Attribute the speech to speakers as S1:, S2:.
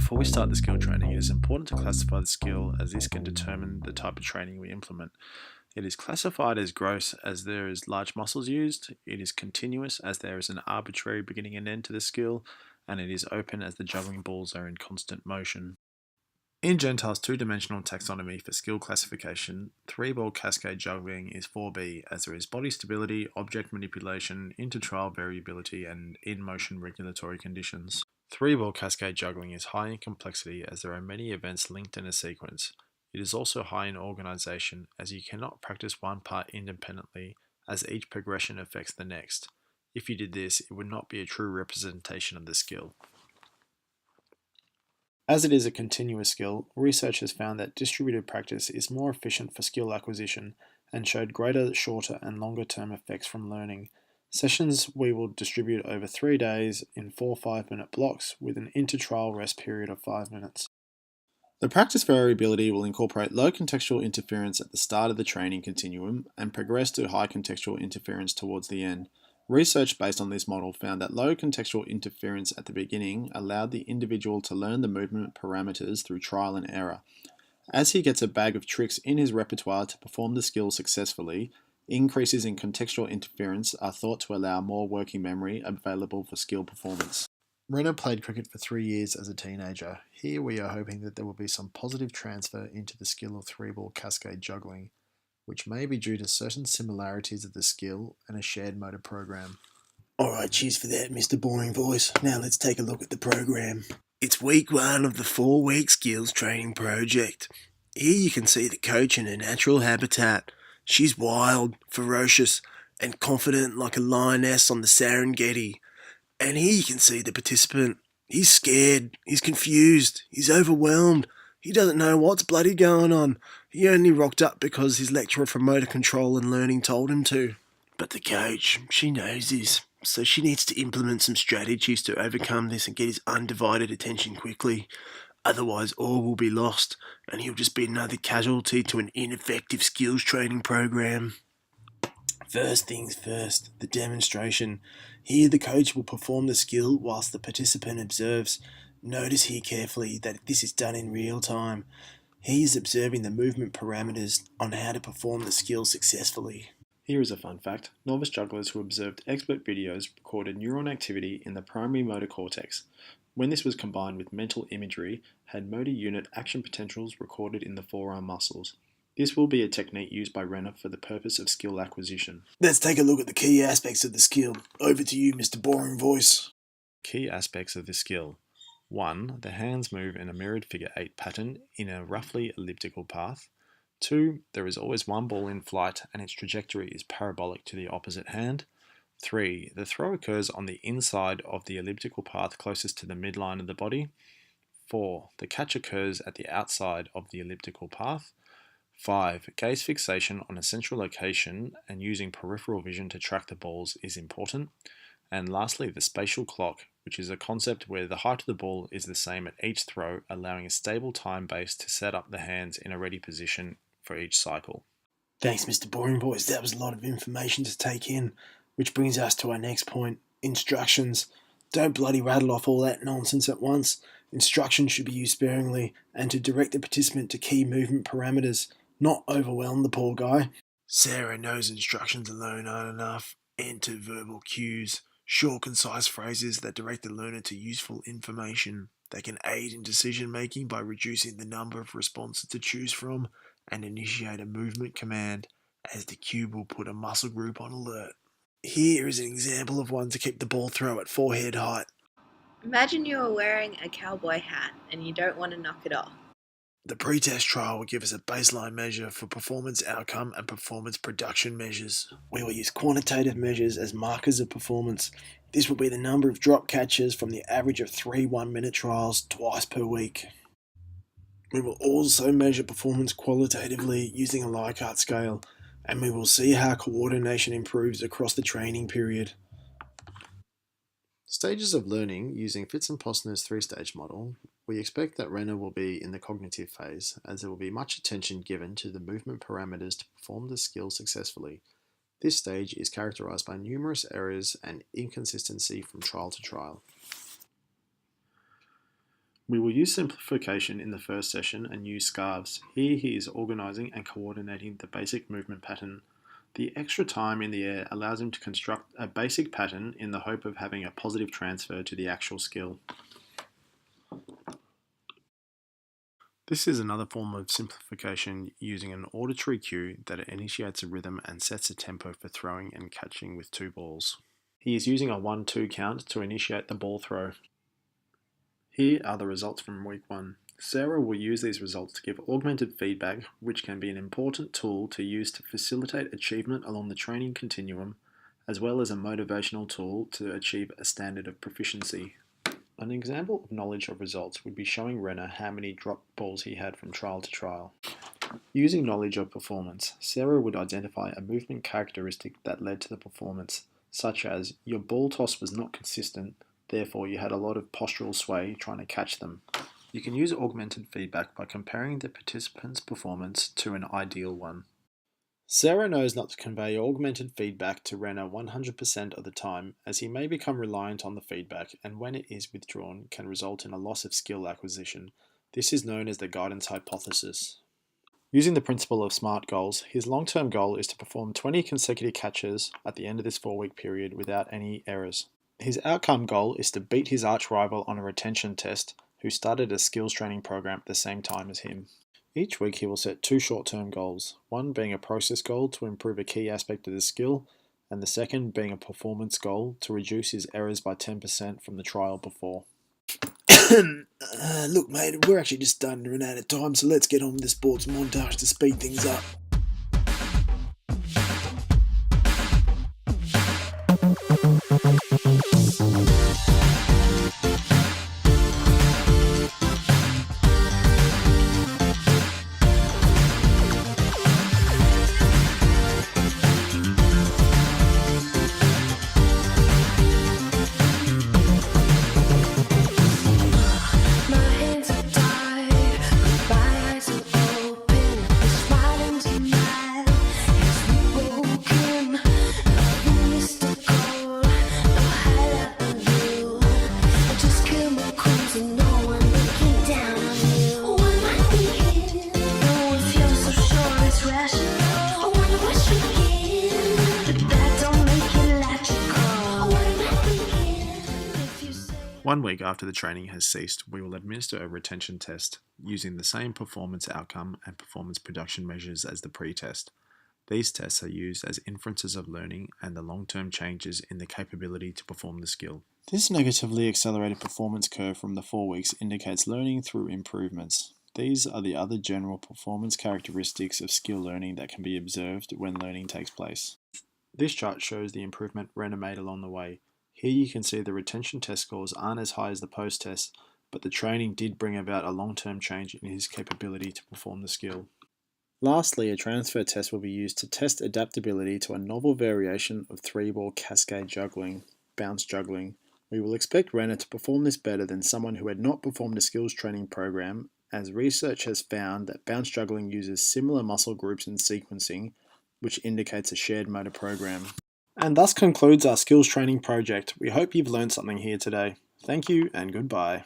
S1: Before we start the skill training, it is important to classify the skill as this can determine the type of training we implement. It is classified as gross as there is large muscles used, it is continuous as there is an arbitrary beginning and end to the skill, and it is open as the juggling balls are in constant motion. In Gentile's two-dimensional taxonomy for skill classification, three-ball cascade juggling is 4B as there is body stability, object manipulation, inter-trial variability, and in-motion regulatory conditions. Three-ball cascade juggling is high in complexity as there are many events linked in a sequence. It is also high in organisation as you cannot practice one part independently as each progression affects the next. If you did this, it would not be a true representation of the skill. As it is a continuous skill, research has found that distributed practice is more efficient for skill acquisition and showed greater shorter and longer term effects from learning. Sessions we will distribute over 3 days in 4 5-minute blocks with an inter-trial rest period of 5 minutes. The practice variability will incorporate low contextual interference at the start of the training continuum and progress to high contextual interference towards the end. Research based on this model found that low contextual interference at the beginning allowed the individual to learn the movement parameters through trial and error. As he gets a bag of tricks in his repertoire to perform the skill successfully, increases in contextual interference are thought to allow more working memory available for skill performance. Renato played cricket for 3 years as a teenager. Here we are hoping that there will be some positive transfer into the skill of three-ball cascade juggling, which may be due to certain similarities of the skill and a shared motor program.
S2: Alright, cheers for that, Mr. Boring Voice. Now let's take a look at the program. It's week 1 of the 4-week skills training project. Here you can see the coach in her natural habitat. She's wild, ferocious, and confident like a lioness on the Serengeti. And here you can see the participant. He's scared, he's confused, he's overwhelmed. He doesn't know what's bloody going on. He only rocked up because his lecturer for motor control and learning told him to. But the coach, she knows this, so she needs to implement some strategies to overcome this and get his undivided attention quickly. Otherwise, all will be lost, and he'll just be another casualty to an ineffective skills training program. First things first, the demonstration. Here the coach will perform the skill whilst the participant observes. Notice here carefully that this is done in real time. He is observing the movement parameters on how to perform the skill successfully.
S1: Here is a fun fact. Novice jugglers who observed expert videos recorded neuron activity in the primary motor cortex. When this was combined with mental imagery, had motor unit action potentials recorded in the forearm muscles. This will be a technique used by Renato for the purpose of skill acquisition.
S2: Let's take a look at the key aspects of the skill. Over to you, Mr. Boring Voice.
S1: Key aspects of the skill. 1. The hands move in a mirrored figure 8 pattern in a roughly elliptical path. 2. There is always one ball in flight and its trajectory is parabolic to the opposite hand. 3. The throw occurs on the inside of the elliptical path closest to the midline of the body. 4. The catch occurs at the outside of the elliptical path. 5. Gaze fixation on a central location and using peripheral vision to track the balls is important. And lastly, the spatial clock, which is a concept where the height of the ball is the same at each throw, allowing a stable time base to set up the hands in a ready position for each cycle.
S2: Thanks, Mr. Boring Voice. That was a lot of information to take in, which brings us to our next point, instructions. Don't bloody rattle off all that nonsense at once. Instructions should be used sparingly and to direct the participant to key movement parameters, not overwhelm the poor guy. Sarah knows instructions alone aren't enough. Enter verbal cues. Short, concise phrases that direct the learner to useful information. They can aid in decision making by reducing the number of responses to choose from and initiate a movement command, as the cue will put a muscle group on alert. Here is an example of one to keep the ball throw at forehead height.
S3: Imagine you are wearing a cowboy hat and you don't want to knock it off.
S2: The pretest trial will give us a baseline measure for performance outcome and performance production measures. We will use quantitative measures as markers of performance. This will be the number of drop catches from the average of 3 1-minute trials twice per week. We will also measure performance qualitatively using a Likert scale, and we will see how coordination improves across the training period.
S1: Stages of learning using Fitz and Posner's 3-stage model. We expect that Renato will be in the cognitive phase, as there will be much attention given to the movement parameters to perform the skill successfully. This stage is characterized by numerous errors and inconsistency from trial to trial. We will use simplification in the first session and use scarves. Here he is organising and coordinating the basic movement pattern. The extra time in the air allows him to construct a basic pattern in the hope of having a positive transfer to the actual skill. This is another form of simplification using an auditory cue that initiates a rhythm and sets a tempo for throwing and catching with 2 balls. He is using a 1-2 count to initiate the ball throw. Here are the results from week 1. Sarah will use these results to give augmented feedback, which can be an important tool to use to facilitate achievement along the training continuum, as well as a motivational tool to achieve a standard of proficiency. An example of knowledge of results would be showing Renato how many drop balls he had from trial to trial. Using knowledge of performance, Sarah would identify a movement characteristic that led to the performance, such as your ball toss was not consistent, therefore you had a lot of postural sway trying to catch them. You can use augmented feedback by comparing the participant's performance to an ideal one. Sarah knows not to convey augmented feedback to Renato 100% of the time, as he may become reliant on the feedback and when it is withdrawn can result in a loss of skill acquisition. This is known as the guidance hypothesis. Using the principle of SMART goals, his long-term goal is to perform 20 consecutive catches at the end of this 4-week period without any errors. His outcome goal is to beat his arch rival on a retention test, who started a skills training program at the same time as him. Each week he will set 2 short-term goals, one being a process goal to improve a key aspect of the skill, and the second being a performance goal to reduce his errors by 10% from the trial before.
S2: Look, mate, we're actually just starting to run out of time, so let's get on with the sports montage to speed things up.
S1: One week after the training has ceased, we will administer a retention test using the same performance outcome and performance production measures as the pre-test. These tests are used as inferences of learning and the long-term changes in the capability to perform the skill. This negatively accelerated performance curve from the 4 weeks indicates learning through improvements. These are the other general performance characteristics of skill learning that can be observed when learning takes place. This chart shows the improvement Renato made along the way. Here you can see the retention test scores aren't as high as the post-test, but the training did bring about a long-term change in his capability to perform the skill. Lastly, a transfer test will be used to test adaptability to a novel variation of 3-ball Cascade juggling, bounce juggling. We will expect Renato to perform this better than someone who had not performed a skills training program, as research has found that bounce juggling uses similar muscle groups and sequencing, which indicates a shared motor program. And thus concludes our skills training project. We hope you've learned something here today. Thank you and goodbye.